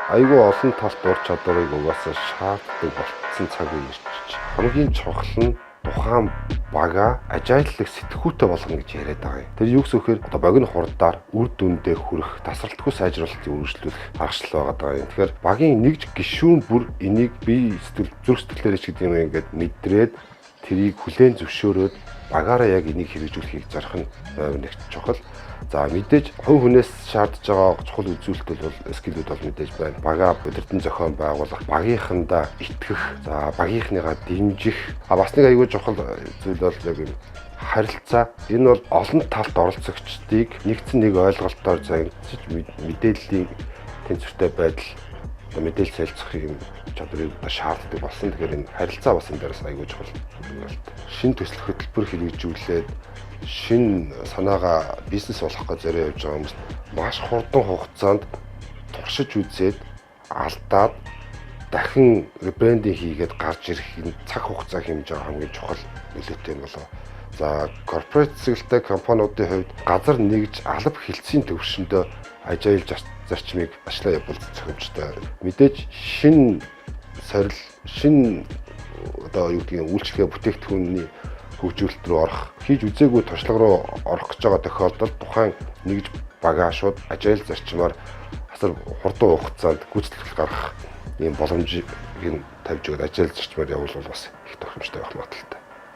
айгүй олон талт ур чадварыг угаасаа шаарддаг болсон цаг үе ирчих. Хамгийн чухал нь тухайн бага ажиаллаг сэтгхүүтэй болгоно гэж яриад байгаа юм. Тэр юу гэсэн үг вэ? Одоо богино хурдаар үр дүндээ хүрэх, тасралтгүй сайжруулалтыг үргэлжлүүлэх аргачлал байгаа юм. Тэгэхээр багийн нэг гишүүн бүр энийг бие зүрх сэтгэлээрээ ч гэдэг юм ингээд мэдрээд тэрийг хүлээн зөвшөөрөөд багаараа яг энийг хэрэгжүүлэхийг зарах нь нэг чухал. За мэдээж хувь хүнээс шаардж байгаа чухал үзүүлэлт бол скиллүүд бол мэдээж байна. Бага өдөртөн зохион байгуулах, багийнхандаа итгэх, за багийнхныгаа дэмжих. Бас нэг аягүй чухал зүйл бол яг юм харилцаа. Энэ бол олон талт оролцогчдыг нэгдсэн нэг ойлголтоор зангиж мэдээллийн тэнцвэртэй байдал, мэдээлэл солилцох юм чадварыг шаарддаг болсон. Тэгэхээр энэ харилцаа бас энэ дээрээс аягүй чухал. Шинэ төсөл хөтөлбөр хэрэгжүүлээд шинэ санаагаа бизнес болгох гэж зорио явж байгаа хүмүүс маш хурдан хугацаанд туршиж үзээд алдаад дахин ребрендинг хийгээд гарч ирэх энэ цаг хугацаа хэмжиж байгаа хамгийн чухал нөлөөтэй юм болоо. За корпорэт цэглэлтэй компаниудын хувьд газар нэгж алба хэлтсийн төвшөндөө ажиглал зарчмыг ажлаа явуулах зохимжтой. Мэдээж шинэ сорил, шинэ одоо юу гэдгийг үйлчлэгээ бүтээгдэхүүний хөгжүүлэлт рүү орох, хийж үзээгүй туршлага руу орох гэж байгаа тохиолдолд тухайн нэгж бага шууд ажил зарчмаар асар хурдан хугацаанд гүйцэтгэл гаргах ийм боломжийг тавьж өгöd ажил зарчмаар явуулвал бас их тохиромжтой байх магадлалтай.